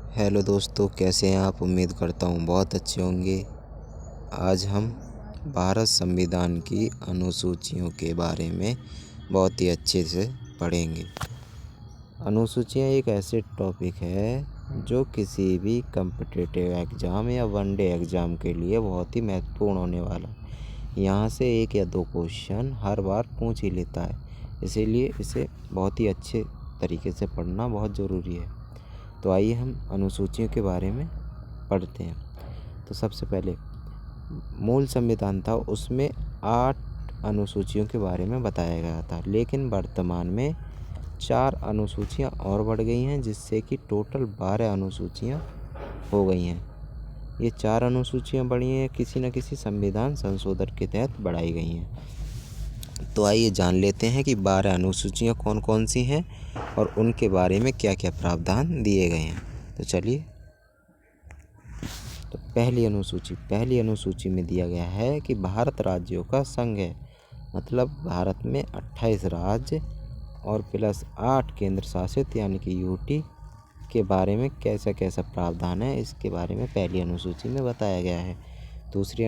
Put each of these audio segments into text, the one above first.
Hello दोस्तों, कैसे हैं आप। उम्मीद करता हूँ बहुत अच्छे होंगे। आज हम भारत संविधान की अनुसूचियों के बारे में बहुत ही अच्छे से पढ़ेंगे। अनुसूचियाँ एक ऐसे टॉपिक है जो किसी भी कम्पिटिटिव एग्ज़ाम या वनडे एग्ज़ाम के लिए बहुत ही महत्वपूर्ण होने वाला है। यहाँ से एक या दो क्वेश्चन हर बार पूछ ही लेता है, इसीलिए इसे बहुत ही अच्छे तरीके से पढ़ना बहुत ज़रूरी है। तो आइए हम अनुसूचियों के बारे में पढ़ते हैं। तो सबसे पहले मूल संविधान था, उसमें 8 अनुसूचियों के बारे में बताया गया था, लेकिन वर्तमान में 4 अनुसूचियाँ और बढ़ गई हैं, जिससे कि टोटल 12 अनुसूचियाँ हो गई हैं। ये 4 अनुसूचियाँ बढ़ी हैं किसी न किसी संविधान संशोधन के तहत बढ़ाई गई हैं। तो आइए जान लेते हैं कि 12 अनुसूचियाँ कौन कौन सी हैं और उनके बारे में क्या क्या प्रावधान दिए गए हैं। तो चलिए, तो पहली अनुसूची में दिया गया है कि भारत राज्यों का संघ है, मतलब भारत में 28 राज्य और प्लस 8 केंद्र शासित यानी कि यूटी के बारे में कैसा कैसा प्रावधान है, इसके बारे में पहली अनुसूची में बताया गया है। दूसरी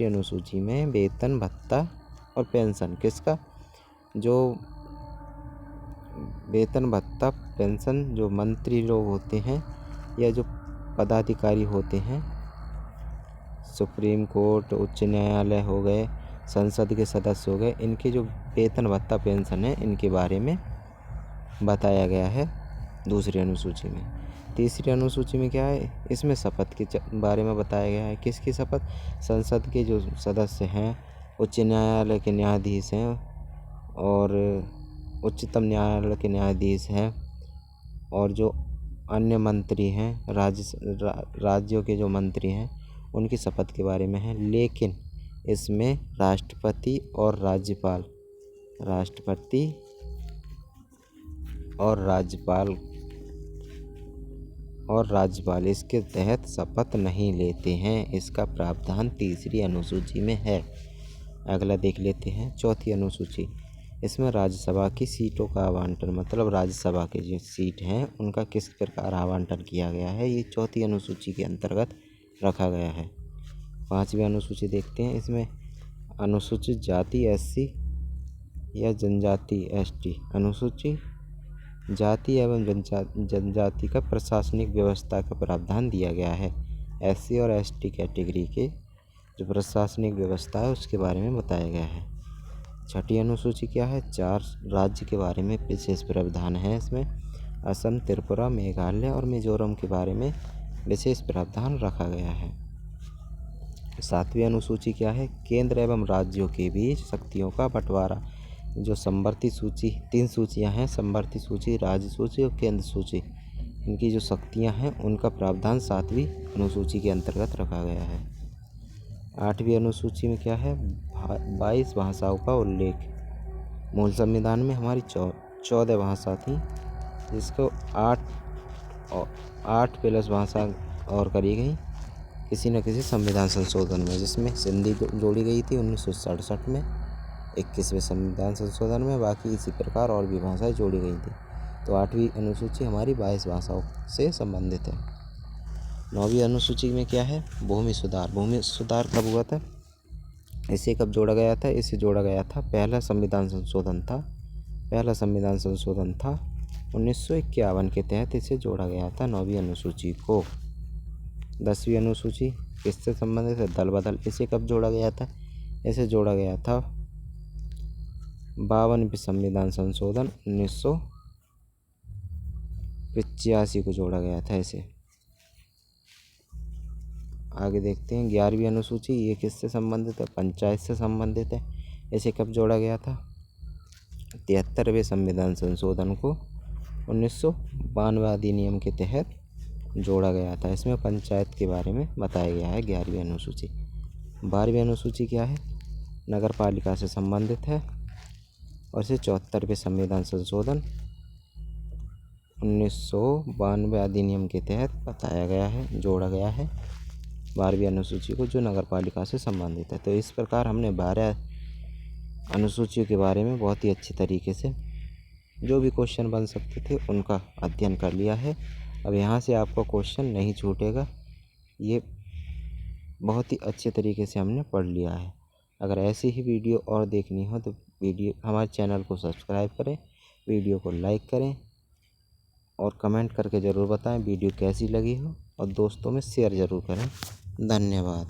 अनुसूची में वेतन भत्ता और पेंशन किसका, जो वेतन भत्ता पेंशन जो मंत्री लोग होते हैं या जो पदाधिकारी होते हैं, सुप्रीम कोर्ट, उच्च न्यायालय हो गए, संसद के सदस्य हो गए, इनके जो वेतन भत्ता पेंशन है, इनके बारे में बताया गया है दूसरी अनुसूची में। तीसरी अनुसूची में क्या है, इसमें शपथ के बारे में बताया गया है। किसकी शपथ, संसद के जो सदस्य हैं, उच्च न्यायालय के न्यायाधीश हैं और उच्चतम न्यायालय के न्यायाधीश हैं और जो अन्य मंत्री हैं, राज्यों के जो मंत्री हैं, उनकी शपथ के बारे में है। लेकिन इसमें राष्ट्रपति और राज्यपाल इसके तहत शपथ नहीं लेते हैं। इसका प्रावधान तीसरी अनुसूची में है। अगला देख लेते हैं चौथी अनुसूची। इसमें राज्यसभा की सीटों का आवंटन, मतलब राज्यसभा के जो सीट हैं उनका किस प्रकार आवंटन किया गया है, ये चौथी अनुसूची के अंतर्गत रखा गया है। पांचवी अनुसूची देखते हैं। इसमें अनुसूचित जाति एससी या जनजाति एसटी, अनुसूचित जाति एवं जनजाति का प्रशासनिक व्यवस्था का प्रावधान दिया गया है। एससी और एसटी कैटेगरी के जो प्रशासनिक व्यवस्था है उसके बारे में बताया गया है। छठी अनुसूची क्या है, 4 राज्य के बारे में विशेष प्रावधान है। इसमें असम, त्रिपुरा, मेघालय और मिजोरम के बारे में विशेष प्रावधान रखा गया है। सातवीं अनुसूची क्या है, केंद्र एवं राज्यों के बीच शक्तियों का बंटवारा। जो संवर्ती सूची, 3 सूचियां हैं, संवर्ती सूची, राज्य सूची और केंद्र सूची, इनकी जो शक्तियां हैं उनका प्रावधान 7वीं अनुसूची के अंतर्गत रखा गया है। 8वीं अनुसूची में क्या है, 22 भाषाओं का उल्लेख। मूल संविधान में हमारी 14 भाषा थी, जिसको 8 प्लस भाषा और करी गई किसी न किसी संविधान संशोधन में, जिसमें सिंधी जोड़ी गई थी 1967 में, 21वें संविधान संशोधन में। बाकी इसी प्रकार और भी भाषाएं जोड़ी गई थी। तो 8वीं अनुसूची हमारी 22 भाषाओं से संबंधित है। 9वीं अनुसूची में क्या है, भूमि सुधार कब हुआ था, इसे कब जोड़ा गया था, इसे जोड़ा गया था पहला संविधान संशोधन था 1951 के तहत इसे जोड़ा गया था 9वीं अनुसूची को। 10वीं अनुसूची किससे संबंधित है, दल बदल, इसे कब जोड़ा गया था, इसे जोड़ा गया था 52वें संविधान संशोधन 1985 को जोड़ा गया था इसे। आगे देखते हैं 11वीं अनुसूची, ये किससे संबंधित है, पंचायत से संबंधित है। इसे कब जोड़ा गया था, 73वें संविधान संशोधन को 1992 अधिनियम के तहत जोड़ा गया था। इसमें पंचायत के बारे में बताया गया है 11वीं अनुसूची। 12वीं अनुसूची क्या है, नगर पालिका से संबंधित है और इसे 74वें संविधान संशोधन 1992 अधिनियम के तहत बताया गया है, जोड़ा गया है 12वीं अनुसूची को, जो नगर पालिका से संबंधित है। तो इस प्रकार हमने 12 अनुसूचियों के बारे में बहुत ही अच्छी तरीके से जो भी क्वेश्चन बन सकते थे उनका अध्ययन कर लिया है अब यहाँ से आपको क्वेश्चन नहीं छूटेगा। ये बहुत ही अच्छे तरीके से हमने पढ़ लिया है। अगर ऐसी ही वीडियो और देखनी हो तो हमारे चैनल को सब्सक्राइब करें, वीडियो को लाइक करें और कमेंट करके ज़रूर बताएं वीडियो कैसी लगी हो, और दोस्तों में शेयर ज़रूर करें। धन्यवाद।